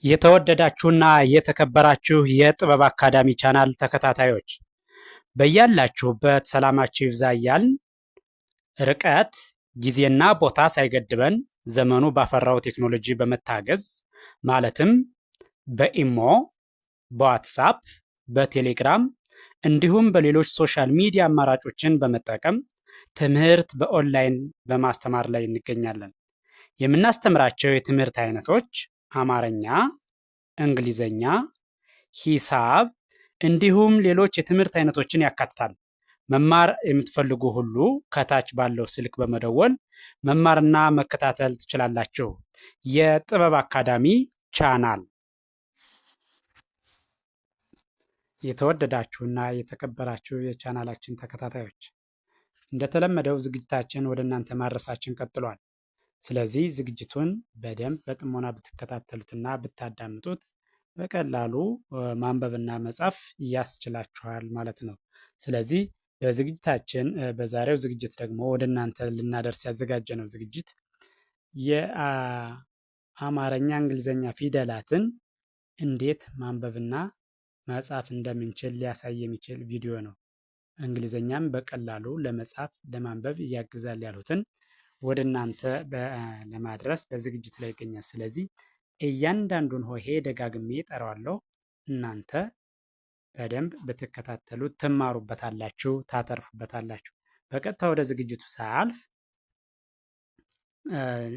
የተወደዳችሁና የተከበራችሁ የጥበብ አካዳሚ ቻናል ተከታታዮች በያላችሁበት ሰላማችሁ ይብዛ እያልን ርቀት ጊዜና ቦታ ሳይገድበን ዘመኑ ባፈራው ቴክኖሎጂ በመታገዝ ማለትም በኢሞ፣ በዋትሳፕ፣ በቴሌግራም እንዲሁም በሌሎች ሶሻል ሚዲያ አማራጮችን በመጠቀም ትምህርት በኦንላይን በማስተማር ላይ እንገኛለን። የምናስተምራቸው የትምህርት አይነቶች አማርኛ፣ እንግሊዘኛ፣ ሂሳብ እንዲሁም ሌሎች የትምህርት አይነቶችን ያካትታል። መማር የምትፈልጉ ሁሉ ከታች ባለው ስልክ በመደወል መማርና መከታተል ትችላላችሁ። የጥበብ አካዳሚ ቻናል። የተወደዳችሁና የተከበራችሁ የቻናላችን ተከታታዮች እንደተለመደው ዝግጅታችን ወደ እናንተ ማድረሳችን ቀጥሏል። ስለዚህ ዝግጅቱን በደንብ በጥሞና ብትከታተሉትና ብታዳምጡት በቀላሉ ማንበብና መጻፍ ያስችላችኋል ማለት ነው። ስለዚህ በዝግጅታችን በዛሬው ዝግጅት ደግሞ ወደ እናንተ ልናደርስ ያዘጋጀነው ዝግጅት የአማርኛ እንግሊዘኛ ፊደላትን እንዴት ማንበብና መጻፍ እንደምንችል ሊያሳይ የሚችል ቪዲዮ ነው። እንግሊዘኛም በቀላሉ ለመጻፍ ለማንበብ ያግዛል ያሉትን ወደ እናንተ ለማድረስ በዝግጅት ላይ ይገኛል። ስለዚህ እያንዳንዱን ሆሄ ደጋግሜ ጠራዋለሁ። እናንተ በደንብ ብትከታተሉት ትማሩበታላችሁ፣ ታተርፉበታላችሁ። በቀጥታ ወደ ዝግጅቱ ሳያልፍ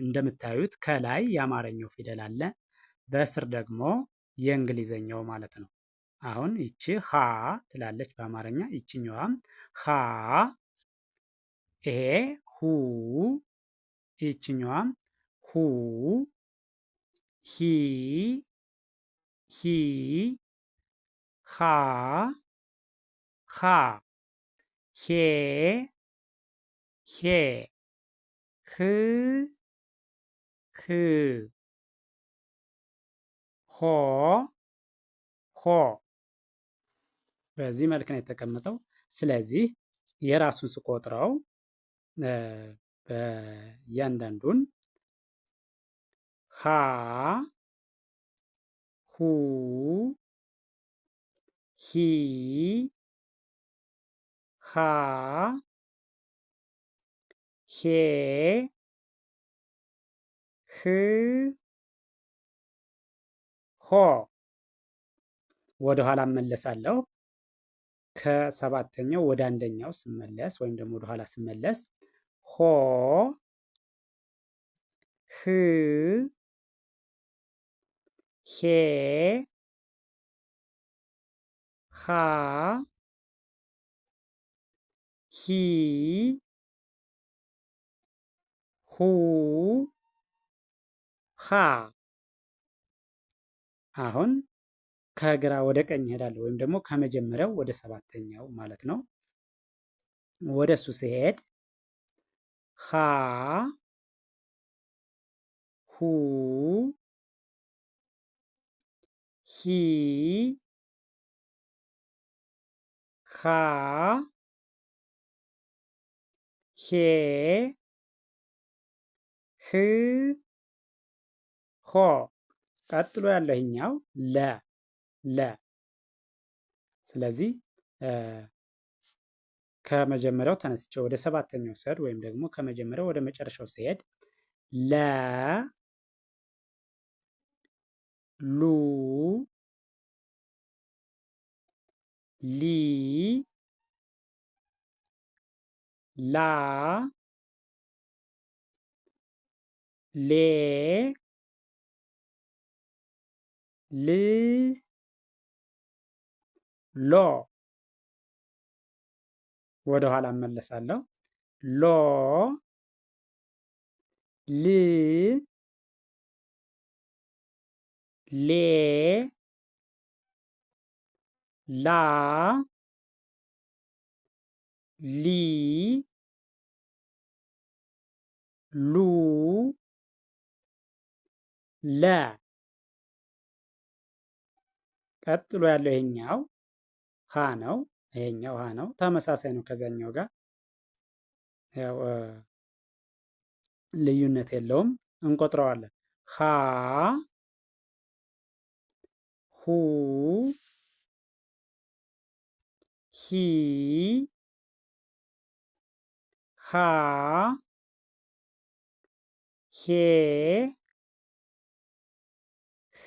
እንደምታዩት ከላይ የአማርኛው ፊደል አለ፣ በስር ደግሞ የእንግሊዘኛው ማለት ነው። አሁን ይቺ ሀ ትላለች በአማርኛ፣ ይችኛዋም ሀ፣ ይሄ ሁ፣ ይችኛዋም ሁ፣ ሂ፣ ሂ፣ ሃ፣ ሃ፣ ሄ፣ ሄ፣ ህ፣ ህ፣ ሆ፣ ሆ። በዚህ መልክ ነው የተቀመጠው። ስለዚህ የራሱን ስቆጥረው በእያንዳንዱን ሀ፣ ሁ፣ ሂ፣ ሃ፣ ሄ፣ ህ፣ ሆ። ወደ ኋላ እመለሳለሁ። ከሰባተኛው ወደ አንደኛው ስመለስ ወይም ደግሞ ወደ ኋላ ስመለስ ሆ፣ ህ፣ ሄ፣ ሃ፣ ሂ፣ ሁ፣ ሃ። አሁን ከግራ ወደ ቀኝ እሄዳለሁ ወይም ደግሞ ከመጀመሪያው ወደ ሰባተኛው ማለት ነው። ወደ እሱ ሲሄድ ሀ፣ ሁ፣ ሂ፣ ሃ፣ ሄ፣ ህ፣ ሆ። ቀጥሎ ያለው ይኸኛው ለ ለ። ስለዚህ ከመጀመሪያው ተነስቼ ወደ ሰባተኛው ስሄድ ወይም ደግሞ ከመጀመሪያው ወደ መጨረሻው ስሄድ ለ፣ ሉ፣ ሊ፣ ላ፣ ሌ፣ ል፣ ሎ። ወደ ኋላ እመለሳለሁ። ሎ፣ ል፣ ሌ፣ ላ፣ ሊ፣ ሉ፣ ለ። ቀጥሎ ያለው ይሄኛው ሀ ነው። ይሄኛው ሀ ነው። ተመሳሳይ ነው ከዛኛው ጋር ያው ልዩነት የለውም። እንቆጥረዋለን። ሀ፣ ሂ ሃ ሄ ህ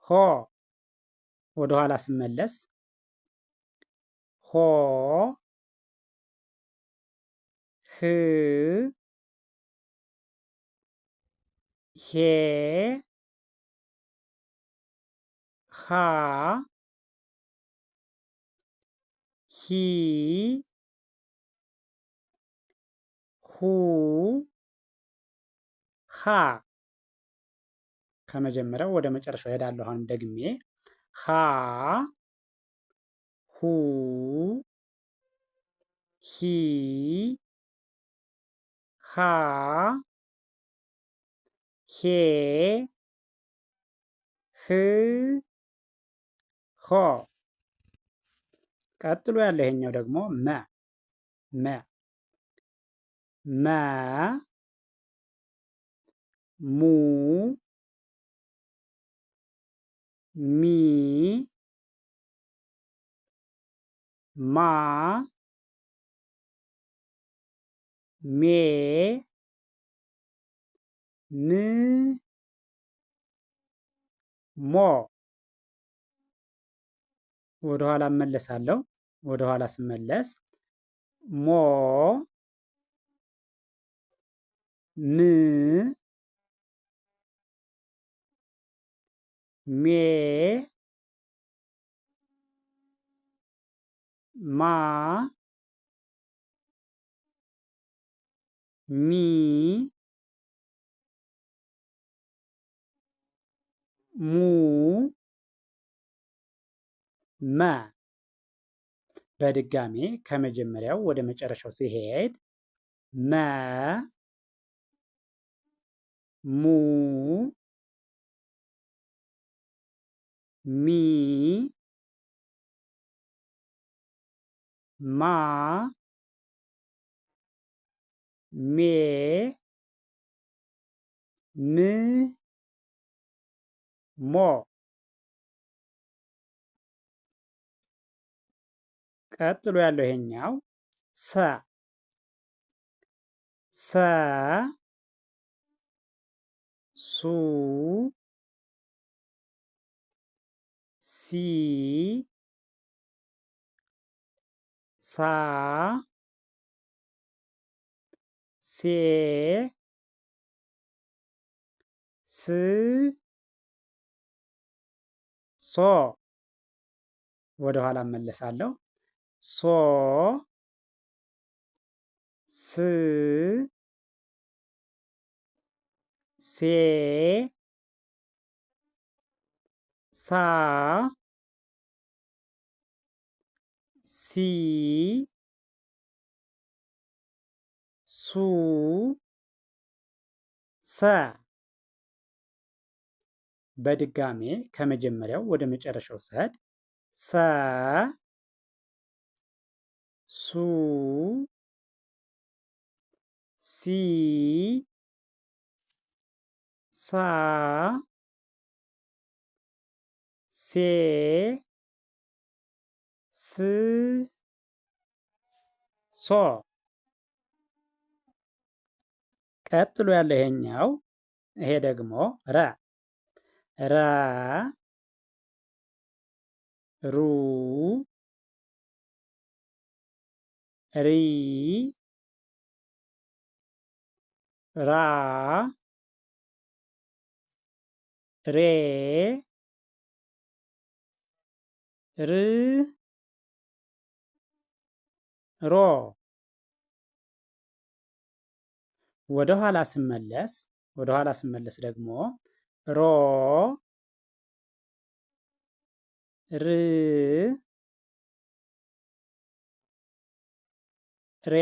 ሆ። ወደ ኋላ ስመለስ ሆ ህ ሄ ሃ ሂ ሁ ሃ። ከመጀመሪያው ወደ መጨረሻው እሄዳለሁ። አሁንም ደግሜ ሃ ሁ ሂ ሃ ሄ ህ ሆ። ቀጥሎ ያለው ይሄኛው ደግሞ መ መ መ ሙ ሚ ማ ሜ ም ሞ። ወደ ኋላ እመለሳለሁ። ወደ ኋላ ስመለስ ሞ ም ሜ ማ ሚ ሙ መ። በድጋሜ ከመጀመሪያው ወደ መጨረሻው ሲሄድ መ ሙ ሚ ማ ሜ ም ሞ። ቀጥሎ ያለው ይሄኛው ሰ ሰ ሱ ሲ ሳ ሴ ስ ሶ። ወደ ኋላ እመለሳለሁ። ሶ ስ ሴ ሳ ሲ ሱ ሰ። በድጋሜ ከመጀመሪያው ወደ መጨረሻው ስሄድ ሰ ሱ ሲ ሳ ሴ ስ ሶ። ቀጥሎ ያለው ይሄኛው ይሄ ደግሞ ረ ረ ሩ ሪ ራ ሬ ር ሮ። ወደ ኋላ ስመለስ ደግሞ ሮ ር ሬ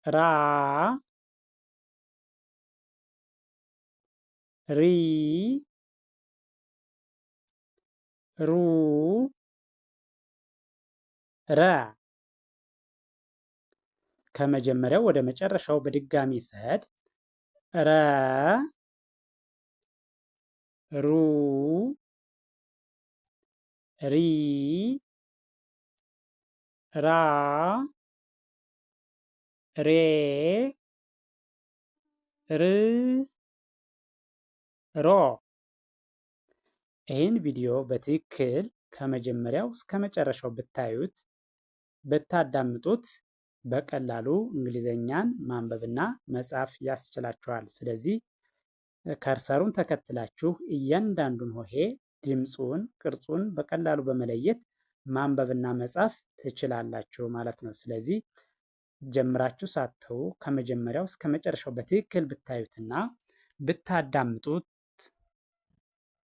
ራ ሪ ሩ ረ። ከመጀመሪያው ወደ መጨረሻው በድጋሚ ስሄድ ረ ሩ ሪ ራ ሬ ር ሮ። ይህን ቪዲዮ በትክክል ከመጀመሪያው እስከ መጨረሻው ብታዩት ብታዳምጡት በቀላሉ እንግሊዘኛን ማንበብና መጻፍ ያስችላችኋል። ስለዚህ ከርሰሩን ተከትላችሁ እያንዳንዱን ሆሄ ድምፁን፣ ቅርጹን በቀላሉ በመለየት ማንበብና መጻፍ ትችላላችሁ ማለት ነው። ስለዚህ ጀምራችሁ ሳትተው ከመጀመሪያው እስከ መጨረሻው በትክክል ብታዩትና ብታዳምጡት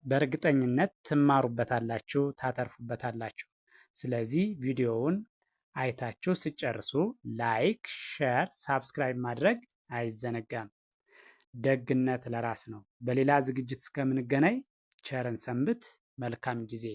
በእርግጠኝነት ትማሩበታላችሁ፣ ታተርፉበታላችሁ። ስለዚህ ቪዲዮውን አይታችሁ ስጨርሱ ላይክ፣ ሼር፣ ሳብስክራይብ ማድረግ አይዘነጋም። ደግነት ለራስ ነው። በሌላ ዝግጅት እስከምንገናኝ ቸርን ሰንብት። መልካም ጊዜ